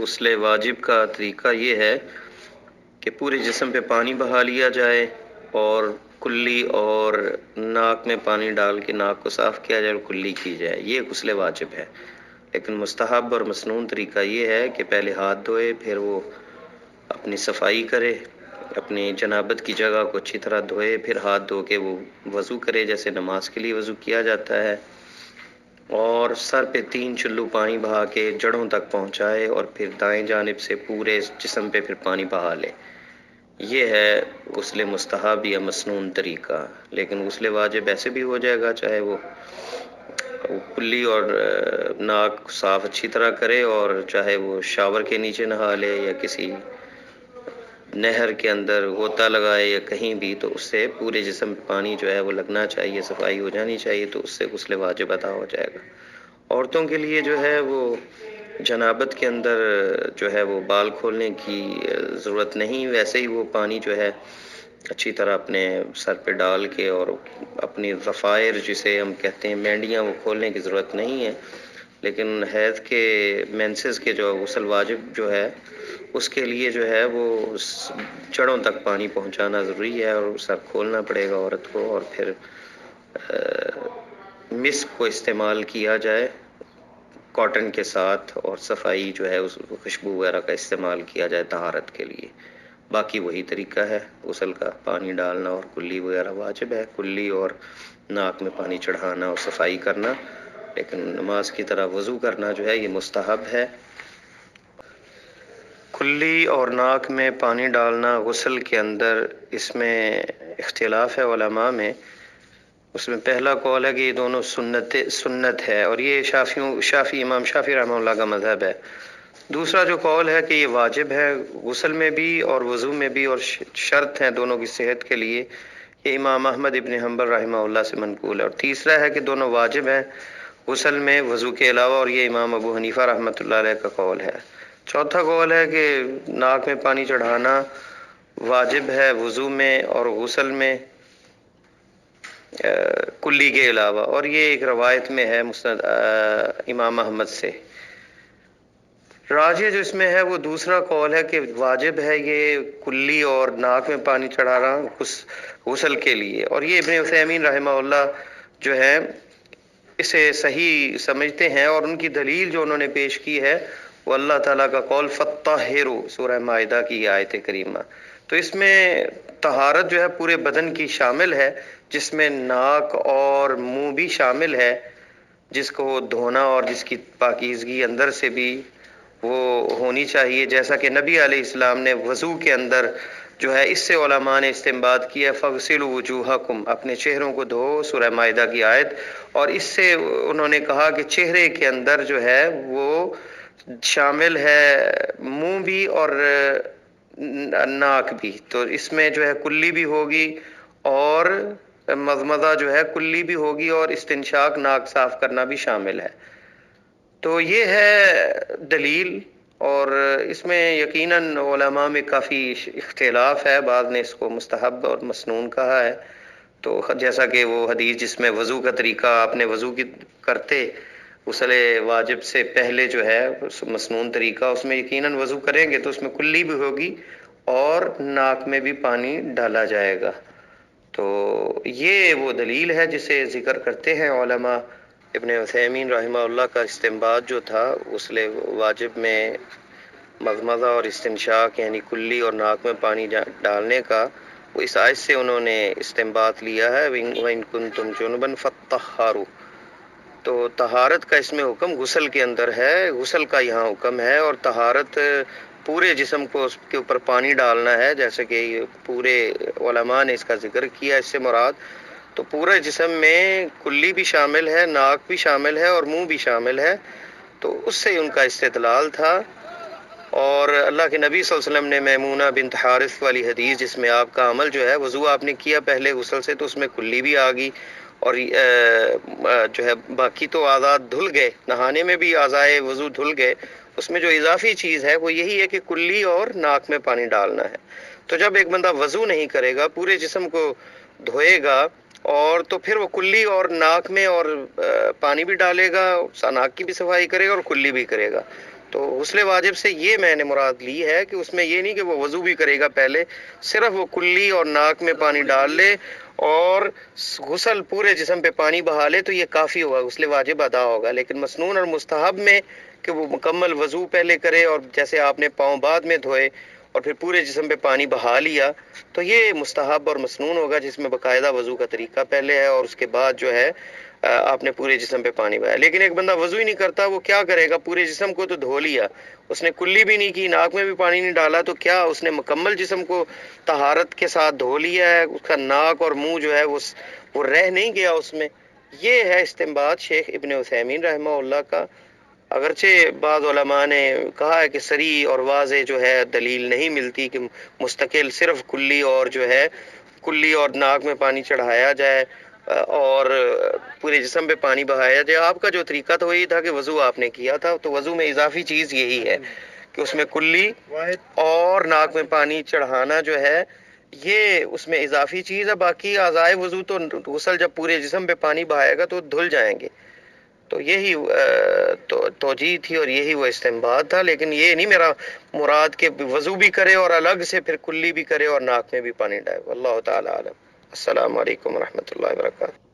غسل واجب کا طریقہ یہ ہے کہ پورے جسم پہ پانی بہا لیا جائے اور کلی اور ناک میں پانی ڈال کے ناک کو صاف کیا جائے اور کلی کی جائے، یہ غسل واجب ہے۔ لیکن مستحب اور مسنون طریقہ یہ ہے کہ پہلے ہاتھ دھوئے، پھر وہ اپنی صفائی کرے، اپنی جنابت کی جگہ کو اچھی طرح دھوئے، پھر ہاتھ دھو کے وہ وضو کرے جیسے نماز کے لیے وضو کیا جاتا ہے، اور سر پہ 3 چلو پانی بہا کے جڑوں تک پہنچائے اور پھر دائیں جانب سے پورے جسم پہ پھر پانی بہا لے۔ یہ ہے غسل مستحب یا مسنون طریقہ۔ لیکن غسل واجب ایسے بھی ہو جائے گا، چاہے وہ کلی اور ناک صاف اچھی طرح کرے، اور چاہے وہ شاور کے نیچے نہا لے یا کسی نہر کے اندر غوطہ لگائے یا کہیں بھی، تو اس سے پورے جسم پہ پانی جو ہے وہ لگنا چاہیے، صفائی ہو جانی چاہیے، تو اس سے غسل واجب ادا ہو جائے گا۔ عورتوں کے لیے جو ہے وہ جنابت کے اندر جو ہے وہ بال کھولنے کی ضرورت نہیں، ویسے ہی وہ پانی جو ہے اچھی طرح اپنے سر پہ ڈال کے اور اپنی ضفائر جسے ہم کہتے ہیں مینڈیاں، وہ کھولنے کی ضرورت نہیں ہے۔ لیکن حیض کے مینسز کے جو غسل واجب جو ہے اس کے لیے جو ہے وہ جڑوں تک پانی پہنچانا ضروری ہے، اور سر کھولنا پڑے گا عورت کو، اور پھر مسک کو استعمال کیا جائے کاٹن کے ساتھ، اور صفائی جو ہے اس خوشبو وغیرہ کا استعمال کیا جائے طہارت کے لیے۔ باقی وہی طریقہ ہے غسل کا، پانی ڈالنا اور کلی وغیرہ واجب ہے، کلی اور ناک میں پانی چڑھانا اور صفائی کرنا، لیکن نماز کی طرح وضو کرنا جو ہے یہ مستحب ہے۔ کلی اور ناک میں پانی ڈالنا غسل کے اندر، اس میں اختلاف ہے علماء میں۔ اس میں پہلا قول ہے کہ یہ دونوں سنت ہے، اور یہ امام شافعی رحمہ اللہ کا مذہب ہے۔ دوسرا جو قول ہے کہ یہ واجب ہے غسل میں بھی اور وضو میں بھی، اور شرط ہیں دونوں کی صحت کے لیے، یہ امام احمد ابن حنبل رحمہ اللہ سے منقول ہے۔ اور تیسرا ہے کہ دونوں واجب ہیں غسل میں وضو کے علاوہ، اور یہ امام ابو حنیفہ رحمۃ اللہ علیہ کا قول ہے۔ چوتھا قول ہے کہ ناک میں پانی چڑھانا واجب ہے وضو میں اور غسل میں کلی کے علاوہ، اور یہ ایک روایت میں ہے مسند امام احمد سے۔ راجح جو اس میں ہے وہ دوسرا قول ہے کہ واجب ہے یہ کلی اور ناک میں پانی چڑھانا غسل کے لیے، اور یہ ابن عثیمین رحمہ اللہ جو ہے اسے صحیح سمجھتے ہیں، اور ان کی دلیل جو انہوں نے پیش کی ہے وہ اللہ تعالیٰ کا قول فَطَّهِّرُوا سورہ مائدہ کی آیت کریمہ۔ تو اس میں طہارت جو ہے پورے بدن کی شامل ہے، جس میں ناک اور منہ بھی شامل ہے، جس کو دھونا اور جس کی پاکیزگی اندر سے بھی وہ ہونی چاہیے، جیسا کہ نبی علیہ السلام نے وضو کے اندر جو ہے اس سے علماء نے استنباط کیا فَغْسِلُوا وُجُوهَكُمْ، اپنے چہروں کو دھو، سورہ مائدہ کی آیت، اور اس سے انہوں نے کہا کہ چہرے کے اندر جو ہے وہ شامل ہے منہ بھی اور ناک بھی، تو اس میں جو ہے کلی بھی ہوگی اور مضمضہ جو ہے کلی بھی ہوگی، اور استنشاق ناک صاف کرنا بھی شامل ہے۔ تو یہ ہے دلیل، اور اس میں یقیناً علماء میں کافی اختلاف ہے، بعض نے اس کو مستحب اور مسنون کہا ہے، تو جیسا کہ وہ حدیث جس میں وضو کا طریقہ آپ نے وضو کی کرتے غسل واجب سے پہلے جو ہے مسنون طریقہ، اس میں یقیناً وضو کریں گے تو اس میں کلی بھی ہوگی اور ناک میں بھی پانی ڈالا جائے گا۔ تو یہ وہ دلیل ہے جسے ذکر کرتے ہیں علماء۔ ابن عثیمین رحمہ اللہ کا استنباط جو تھا غسل واجب میں مضمضہ اور استنشاق یعنی کلی اور ناک میں پانی ڈالنے کا، وہ اس آیت سے انہوں نے استنباط لیا ہے وَإِن كُنتُمْ جُنُبًا فَطَّهَّرُوا۔ تو طہارت کا اس میں حکم غسل کے اندر ہے، غسل کا یہاں حکم ہے، اور طہارت پورے جسم کو اس کے اوپر پانی ڈالنا ہے، جیسے کہ پورے علماء نے اس کا ذکر کیا۔ اس سے مراد تو پورے جسم میں کلی بھی شامل ہے، ناک بھی شامل ہے اور منہ بھی شامل ہے، تو اس سے ان کا استدلال تھا۔ اور اللہ کے نبی صلی اللہ علیہ وسلم نے میمونہ بنت حارث والی حدیث جس میں آپ کا عمل جو ہے وضو آپ نے کیا پہلے غسل سے، تو اس میں کلی بھی آ گئی، اور جو ہے باقی تو اعضاء دھل گئے، نہانے میں بھی اعضاء وضو دھل گئے، اس میں جو اضافی چیز ہے وہ یہی ہے کہ کلی اور ناک میں پانی ڈالنا ہے۔ تو جب ایک بندہ وضو نہیں کرے گا، پورے جسم کو دھوئے گا، اور تو پھر وہ کلی اور ناک میں اور پانی بھی ڈالے گا، ناک کی بھی صفائی کرے گا اور کلی بھی کرے گا، تو غسل واجب سے یہ میں نے مراد لی ہے کہ اس میں یہ نہیں کہ وہ وضو بھی کرے گا پہلے، صرف وہ کلی اور ناک میں پانی ڈال لے اور غسل پورے جسم پہ پانی بہا لے تو یہ کافی ہوگا، غسل واجب ادا ہوگا. لیکن مسنون اور مستحب میں کہ وہ مکمل وضو پہلے کرے اور جیسے آپ نے پاؤں بعد میں دھوئے اور پھر پورے جسم پہ پانی بہا لیا، تو یہ مستحب اور مسنون ہوگا، جس میں باقاعدہ وضو کا طریقہ پہلے ہے اور اس کے بعد جو ہے آپ نے پورے جسم پہ پانی بہایا. لیکن ایک بندہ وضو ہی نہیں کرتا، وہ کیا کرے گا؟ پورے جسم کو تو دھو لیا، اس نے کلی بھی نہیں کی، ناک میں بھی پانی نہیں ڈالا، تو کیا اس نے مکمل جسم کو طہارت کے ساتھ دھو لیا ہے؟ اس کا ناک اور منہ جو ہے وہ رہ نہیں گیا اس میں. یہ ہے استنباط شیخ ابن عثیمین رحمہ اللہ کا. اگرچہ بعض علماء نے کہا ہے کہ صریح اور واضح جو ہے دلیل نہیں ملتی کہ مستقل صرف کلی اور جو ہے کلی اور ناک میں پانی چڑھایا جائے اور پورے جسم پہ پانی بہایا جائے. آپ کا جو طریقہ تھا وہی تھا کہ وضو آپ نے کیا تھا، تو وضو میں اضافی چیز یہی ہے کہ اس میں کلی اور ناک میں پانی چڑھانا جو ہے یہ اس میں اضافی چیز ہے. باقی اعضائے وضو تو غسل جب پورے جسم پہ پانی بہائے گا تو دھل جائیں گے. تو یہی توجیہ تھی اور یہی وہ استنباط تھا. لیکن یہ نہیں میرا مراد کہ وضو بھی کرے اور الگ سے پھر کلی بھی کرے اور ناک میں بھی پانی ڈالے. واللہ تعالی عالم. السلام علیکم ورحمۃ اللہ وبرکاتہ.